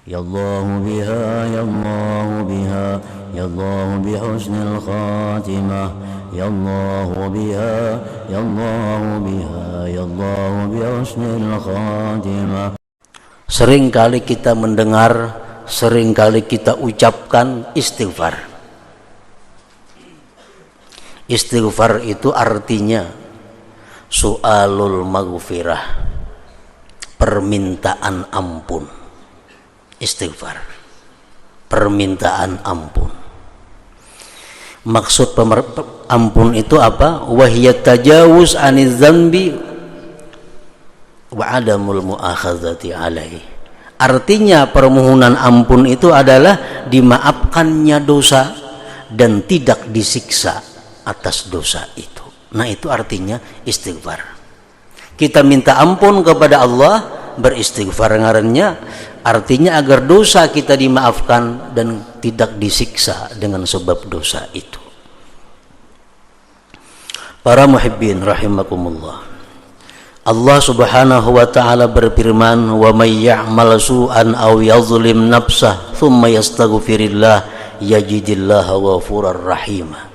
Ya Allah biha, ya Allah biha, ya Allah bihusnil khatimah. Ya Allah biha, ya Allah biha, ya Allah bihusnil khatimah. Seringkali kita mendengar, seringkali kita ucapkan istighfar. Istighfar itu artinya su'alul maghfirah, permintaan ampun. Istighfar, permintaan ampun. Maksud ampun itu apa? Wahiyat tajawuz aniz dzambi wa adamul muakhadzati alaihi. Artinya permohonan ampun itu adalah dimaafkannya dosa dan tidak disiksa atas dosa itu. Nah, itu artinya istighfar. Kita minta ampun kepada Allah, beristighfar ngarannya, artinya agar dosa kita dimaafkan dan tidak disiksa dengan sebab dosa itu. Para muhibbin rahimakumullah, Allah subhanahu wa ta'ala berfirman, wa may ya'mal su'an aw yazlim nafsah thumma yastaghfirillah yajidillaha ghafurar rahima.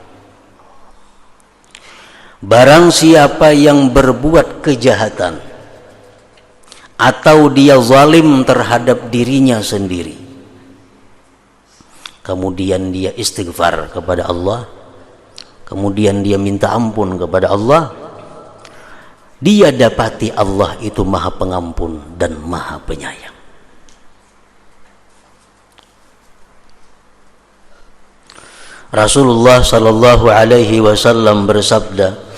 Barang siapa yang berbuat kejahatan atau dia zalim terhadap dirinya sendiri, kemudian dia istighfar kepada Allah, kemudian dia minta ampun kepada Allah, dia dapati Allah itu Maha Pengampun dan Maha Penyayang. Rasulullah sallallahu alaihi wasallam bersabda,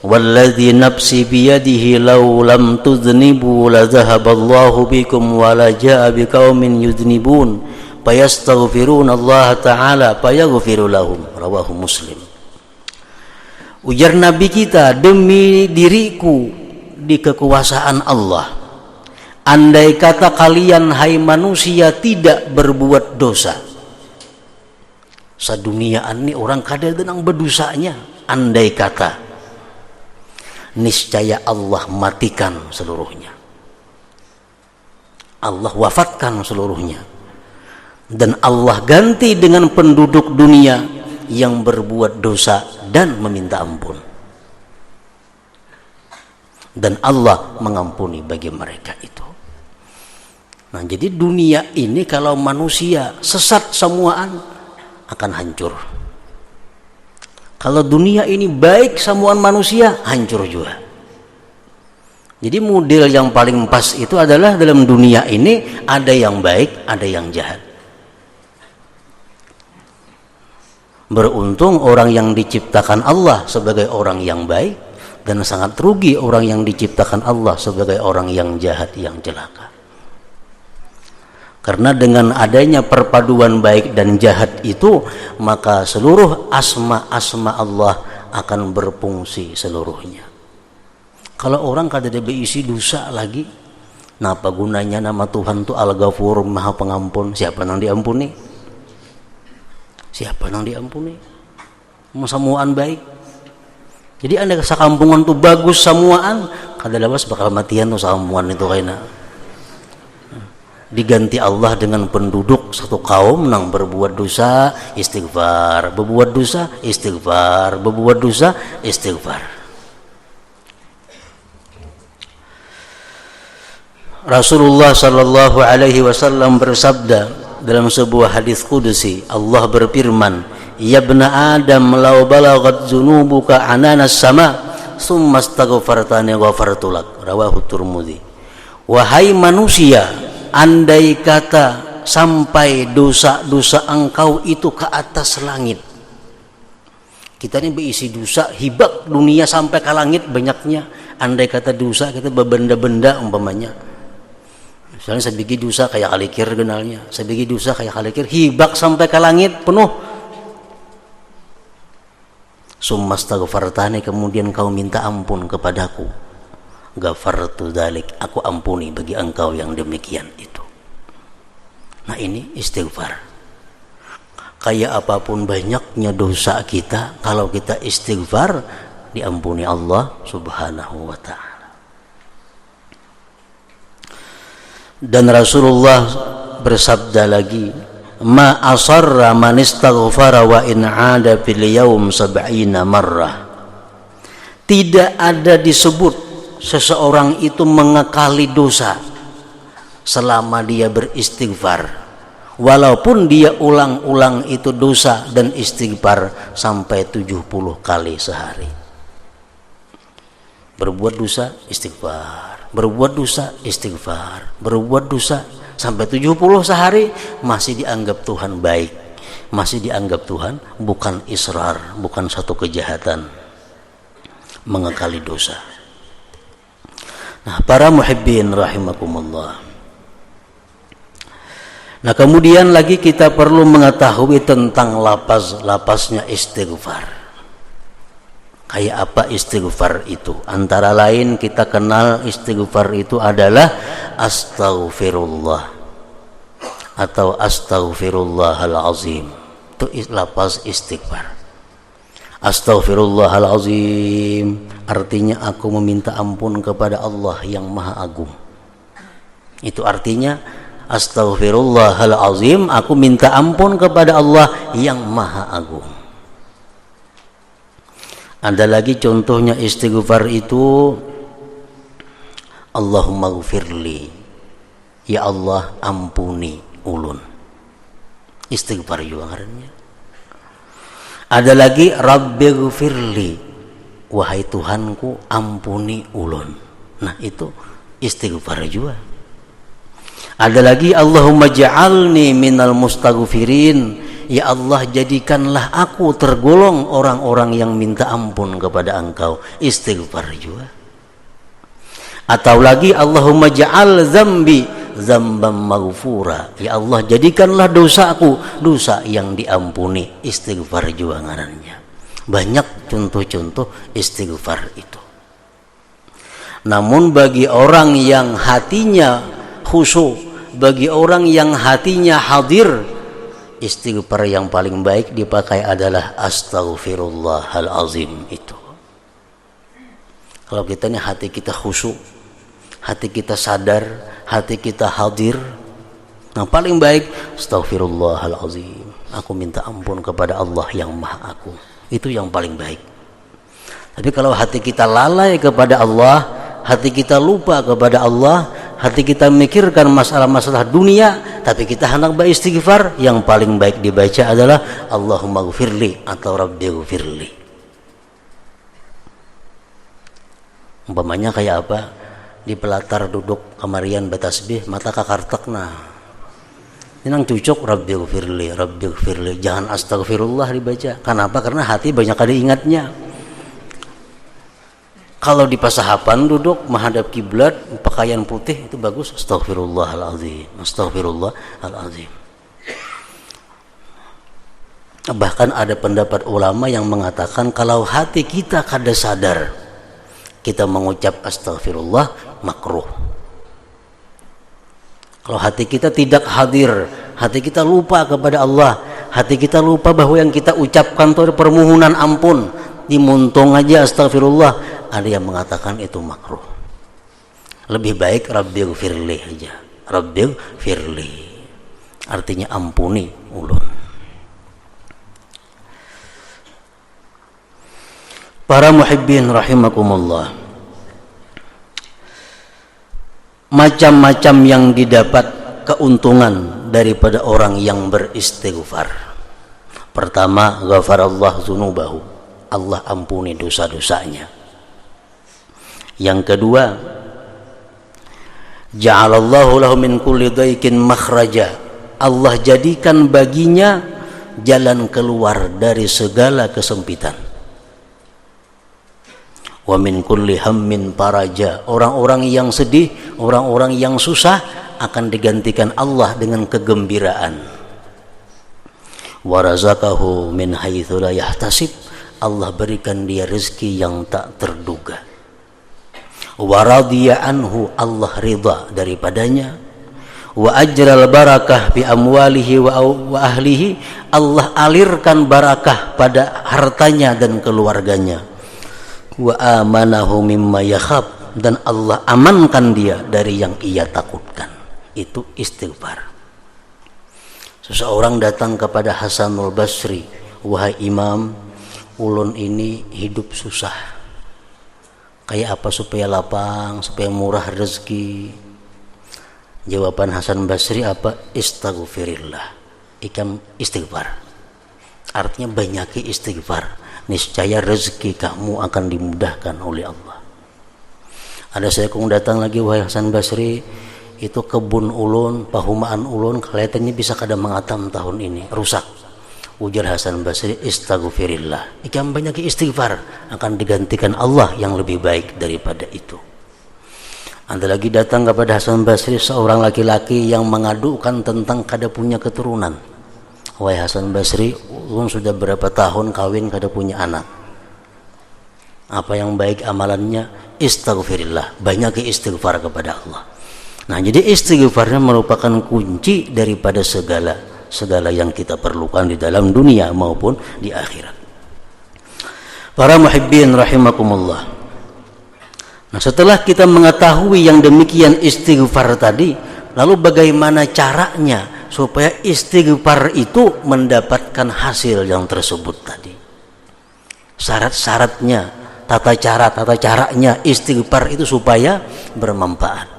"Walladzi nafsi biyadihi law lam tudhnibu la dhahaballahu bikum wa la jaa biqaumin yudhnibun fayastaghfiruna Allah taala fayaghfiru lahum." Rawahu Muslim. Ujar Nabi kita, demi diriku di kekuasaan Allah, andai kata kalian hai manusia tidak berbuat dosa, saduniaan ini orang kada denang berdosanya, andai kata, niscaya Allah matikan seluruhnya, Allah wafatkan seluruhnya, dan Allah ganti dengan penduduk dunia yang berbuat dosa dan meminta ampun, dan Allah mengampuni bagi mereka itu. Nah, jadi dunia ini kalau manusia sesat semuaan akan hancur. Kalau dunia ini baik semuaan manusia hancur juga. Jadi model yang paling pas itu adalah dalam dunia ini ada yang baik, ada yang jahat. Beruntung orang yang diciptakan Allah sebagai orang yang baik, dan sangat rugi orang yang diciptakan Allah sebagai orang yang jahat, yang celaka. Karena dengan adanya perpaduan baik dan jahat itu, maka seluruh asma-asma Allah akan berfungsi seluruhnya. Kalau orang kada ada berisi dosa lagi, napa gunanya nama Tuhan itu Al-Ghafur, Maha Pengampun? Siapa yang diampuni? Siapa yang diampuni? Semuaan baik. Jadi anda sakampungan tuh bagus semuaan, kada lawas bakal matian tuh samuan itu kayaknya. Diganti Allah dengan penduduk satu kaum nang berbuat dosa istighfar, berbuat dosa istighfar, berbuat dosa istighfar. Rasulullah sallallahu alaihi wasallam bersabda dalam sebuah hadis qudsi, Allah berfirman, ya ibna adam law balaghat dzunubuka ananas sama summa astaghfartani ghafartu lak. Rawahu Tirmidzi. Wahai manusia, andai kata sampai dosa-dosa engkau itu ke atas langit. Kita ini berisi dosa hibak dunia sampai ke langit banyaknya. Andai kata dosa kita berbenda-benda umpamanya. Misalnya sebiji dosa kayak kalikir genalnya, sebiji dosa kayak kalikir hibak sampai ke langit penuh. Summa astaghfartani, kemudian kau minta ampun kepadaku, ghafartu dzalik, aku ampuni bagi engkau yang demikian itu. Nah, ini istighfar. Kayak apapun banyaknya dosa kita, kalau kita istighfar diampuni Allah subhanahu wa ta'ala. Dan Rasulullah bersabda lagi, ma asarra man istaghfara wa in 'ada fil yaum 70 marrah. Tidak ada disebut seseorang itu mengekali dosa selama dia beristighfar, walaupun dia ulang-ulang itu dosa dan istighfar sampai 70 kali sehari. Berbuat dosa istighfar, berbuat dosa istighfar, berbuat dosa sampai 70 sehari, masih dianggap Tuhan baik, masih dianggap Tuhan bukan israr, bukan satu kejahatan mengekali dosa. Nah, para muhibbin rahimakumullah. Nah, kemudian lagi kita perlu mengetahui tentang lapasnya istighfar. Kayak apa istighfar itu? Antara lain kita kenal istighfar itu adalah astaghfirullah atau astaghfirullahal azim. Itu lapas istighfar. Astaghfirullahal azim artinya aku meminta ampun kepada Allah yang Maha Agung. Itu artinya astaghfirullahal azim, aku minta ampun kepada Allah yang Maha Agung. Ada lagi contohnya istighfar itu, Allahumma gfirli, ya Allah ampuni ulun. Istighfar juga ngarannya. Ada lagi Rabbi gfirli, wahai Tuhanku ampuni ulun. Nah, itu istighfar juga. Ada lagi Allahumma ja'alni minal mustaghfirin, ya Allah jadikanlah aku tergolong orang-orang yang minta ampun kepada Engkau. Istighfar juga. Atau lagi Allahumma ja'al zambi zambam maghfura, ya Allah jadikanlah dosaku dosa yang diampuni. Istighfar juga ngarannya. Banyak contoh-contoh istighfar itu. Namun bagi orang yang hatinya khusyuk, bagi orang yang hatinya hadir, istighfar yang paling baik dipakai adalah astaghfirullahal azim itu. Kalau kita ini hati kita khusyuk, hati kita sadar, hati kita hadir, nah paling baik astaghfirullahal azim, aku minta ampun kepada Allah yang Maha Agung. Itu yang paling baik. Tapi kalau hati kita lalai kepada Allah, hati kita lupa kepada Allah, hati kita memikirkan masalah-masalah dunia, tapi kita hendak beristighfar, yang paling baik dibaca adalah Allahumma gfirli atau Rabbi gfirli. Umpamanya kayak apa? Di pelatar duduk kamarian batasbih, mata kakartekna. Inang cucuk Rabbi gfirli, Rabbi gfirli. Jangan astagfirullah dibaca. Kenapa? Karena hati banyak kali ingatnya. Kalau di pasahapan duduk menghadap kiblat, pakaian putih itu bagus, astaghfirullahalazim, astaghfirullahalazim. Bahkan ada pendapat ulama yang mengatakan kalau hati kita kada sadar, kita mengucap astaghfirullah makruh. Kalau hati kita tidak hadir, hati kita lupa kepada Allah, hati kita lupa bahwa yang kita ucapkan itu permohonan ampun, dimuntung aja astaghfirullah, ada yang mengatakan itu makruh. Lebih baik Rabbi gfirli aja. Rabbi gfirli artinya ampuni ulun. Para muhibbin rahimakumullah, macam-macam yang didapat keuntungan daripada orang yang beristighfar. Pertama, ghafarallahu dzunubahu, Allah ampuni dosa-dosanya. Yang kedua, ja'alallahu lahu min kulli dhaikin makhraja, Allah jadikan baginya jalan keluar dari segala kesempitan. Wa min kulli hammin faraja, orang-orang yang sedih, orang-orang yang susah akan digantikan Allah dengan kegembiraan. Wa razaqahu min haitsu la yahtasib, Allah berikan dia rezeki yang tak terduga. Wa radiya anhu, Allah ridha daripadanya. Wa ajral barakah bi amwalihi wa ahlihi, Allah alirkan barakah pada hartanya dan keluarganya. Wa amanahu mimma yakhab, dan Allah amankan dia dari yang ia takutkan. Itu istighfar. Seseorang datang kepada Hasanul Basri, "Wahai Imam, ulun ini hidup susah. Kayak apa supaya lapang, supaya murah rezeki?" Jawaban Hasan Basri apa? "Istaghfirillah." Ikam istighfar. Artinya banyaki istighfar. Niscaya rezeki kamu akan dimudahkan oleh Allah. Ada seekor datang lagi, "Wahai Hasan Basri, itu kebun ulun, pahumaan ulun kelihatannya bisa kada mengatam tahun ini, rusak." Ujar Hasan Basri, "Istaghfirillah." Ikam banyak istighfar, akan digantikan Allah yang lebih baik daripada itu. Ada lagi datang kepada Hasan Basri seorang laki-laki yang mengadukan tentang kada punya keturunan. "Wahai Hasan Basri, ulun sudah berapa tahun kawin kada punya anak. Apa yang baik amalannya?" "Istaghfirillah." Banyak istighfar kepada Allah. Nah, jadi istighfarnya merupakan kunci daripada segala yang kita perlukan di dalam dunia maupun di akhirat. Para muhibbin rahimakumullah. Nah, setelah kita mengetahui yang demikian istighfar tadi, lalu bagaimana caranya supaya istighfar itu mendapatkan hasil yang tersebut tadi? Syarat-syaratnya, tata caranya istighfar itu supaya bermanfaat.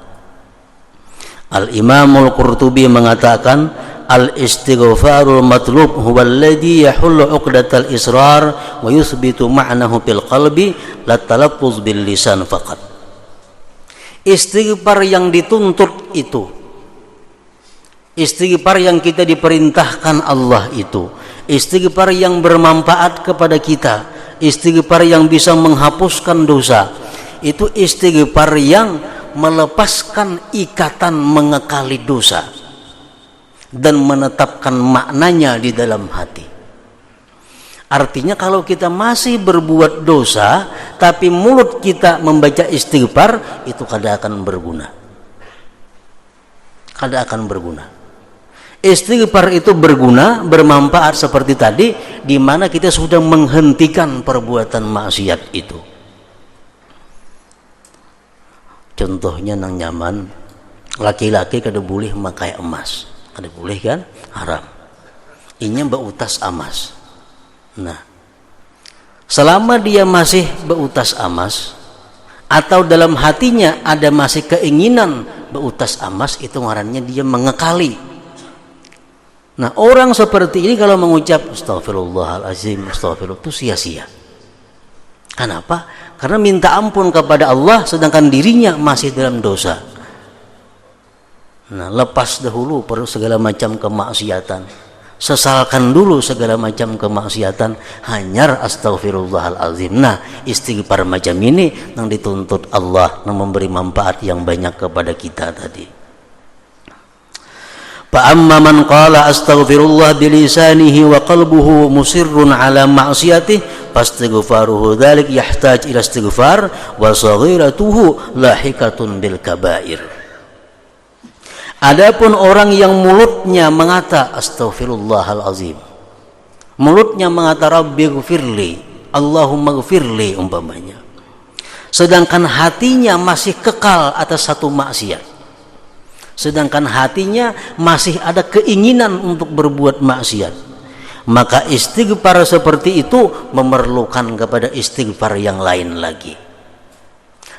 Al-Imamul Qurtubi mengatakan, "Al-istighfarul matlub huwa alladhi yahullu 'uqdatal israr wa yuthbitu ma'nahu fil qalbi la talaffuz bil lisan faqat." Istighfar yang dituntut itu, istighfar yang kita diperintahkan Allah itu, istighfar yang bermanfaat kepada kita, istighfar yang bisa menghapuskan dosa, itu istighfar yang melepaskan ikatan mengekali dosa dan menetapkan maknanya di dalam hati. Artinya kalau kita masih berbuat dosa tapi mulut kita membaca istighfar, itu kada akan berguna. Kada akan berguna. Istighfar itu berguna, bermanfaat seperti tadi, di mana kita sudah menghentikan perbuatan maksiat itu. Contohnya nang nyaman, laki-laki kada boleh memakai emas, kada boleh kan, haram. Ini beutas emas. Nah, selama dia masih beutas emas atau dalam hatinya ada masih keinginan beutas emas, itu ngarannya dia mengekali. Nah, orang seperti ini kalau mengucap astagfirullahalazim, astagfirullah, itu sia-sia. Kenapa? Karena minta ampun kepada Allah sedangkan dirinya masih dalam dosa. Nah, lepas dahulu perlu segala macam kemaksiatan. Sesalkan dulu segala macam kemaksiatan, hanyar astagfirullahalazim. Nah, istighfar macam ini yang dituntut Allah, yang memberi manfaat yang banyak kepada kita tadi. Fa'amma man qala astaghfirullah bilisanihi wa qalbuhu musirrun ala ma'siyatihi fastighfaruhu dzalik yahtaj ila istighfar wa saghiratuhu lahikatun bil kabair. Adapun orang yang mulutnya mengata astaghfirullahalazim, mulutnya mengata rabbighfirli, Allahumma ghfirli umpamanya, sedangkan hatinya masih kekal atas satu maksiat, sedangkan hatinya masih ada keinginan untuk berbuat maksiat, maka istighfar seperti itu memerlukan kepada istighfar yang lain lagi,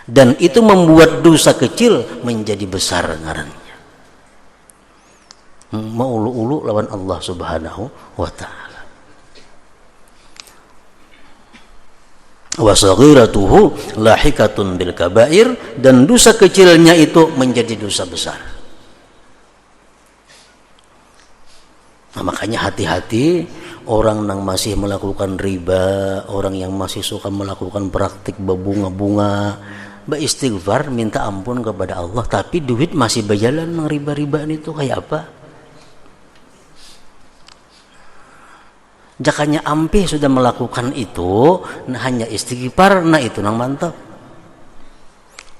dan itu membuat dosa kecil menjadi besar ngarannya. Maulu-ulu lawan Allah subhanahu wa ta'ala. Wa saghiratuhu lahikatun bil kabair, dan dosa kecilnya itu menjadi dosa besar. Nah, makanya hati-hati orang yang masih melakukan riba, orang yang masih suka melakukan praktik berbunga-bunga, beristighfar, minta ampun kepada Allah, tapi duit masih berjalan nang riba-ribaan itu kayak apa? Jakanya ampe sudah melakukan itu, nah hanya istighfar, nah itu nang mantap.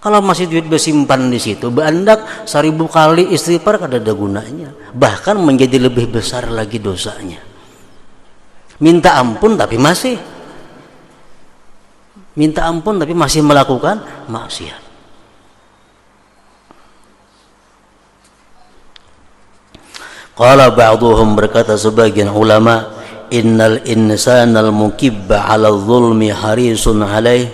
Kalau masih duit bersimpan di situ, berandak 1000 kali istighfar kada ada gunanya, bahkan menjadi lebih besar lagi dosanya. Minta ampun tapi masih melakukan maksiat. Qala ba'duhum, berkata sebagian ulama, innal insanal mukibba 'ala zulmi harisun 'alaih.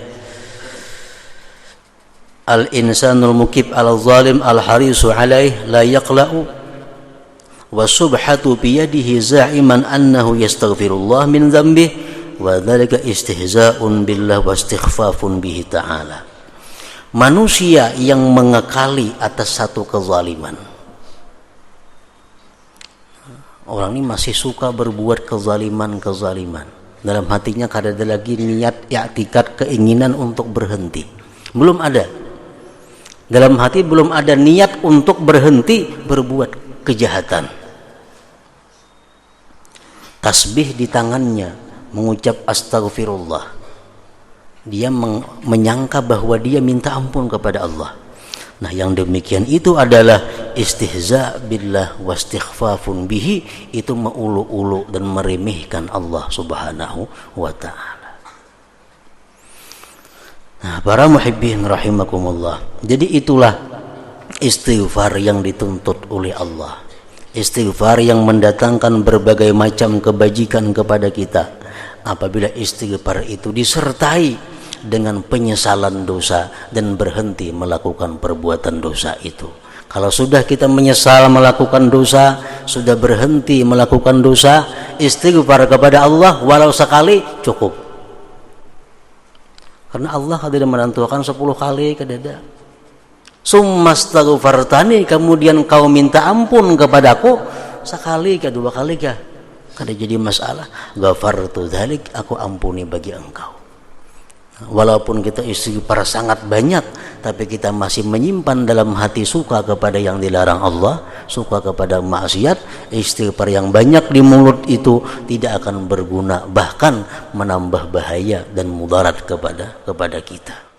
Al insanul mukib 'ala zalim al harisu 'alaih la yaqla'u wa subhatu bi yadihi za'iman annahu yastaghfirullah min dhanbihi wa dzalika istihza'un billah wa istighfafun bihi ta'ala. Manusia yang mengekali atas satu kezaliman. Orang ini masih suka berbuat kezaliman. Dalam hatinya kada ada lagi niat, i'tikad, keinginan untuk berhenti. Belum ada. Dalam hati belum ada niat untuk berhenti berbuat kejahatan. Tasbih di tangannya, mengucap astagfirullah. Dia menyangka bahwa dia minta ampun kepada Allah. Nah, yang demikian itu adalah istihza billah wa istighfafun bihi, itu mengulu-ulu dan meremehkan Allah Subhanahu wa ta'ala. Nah, para muhibbin rahimakumullah. Jadi itulah istighfar yang dituntut oleh Allah. Istighfar yang mendatangkan berbagai macam kebajikan kepada kita. Apabila istighfar itu disertai dengan penyesalan dosa dan berhenti melakukan perbuatan dosa itu. Kalau sudah kita menyesal melakukan dosa, sudah berhenti melakukan dosa, istighfar kepada Allah walau sekali cukup. Karena Allah tidak menentukan 10 kali, kadada. Summastaghfartani, kemudian kau minta ampun kepadaku sekali ke 2 kali kah? Kada jadi masalah. Ghafartu dzalik, aku ampuni bagi engkau. Walaupun kita istighfar sangat banyak, tapi kita masih menyimpan dalam hati suka kepada yang dilarang Allah, suka kepada maksiat, istighfar yang banyak di mulut itu tidak akan berguna, bahkan menambah bahaya dan mudarat kepada kita.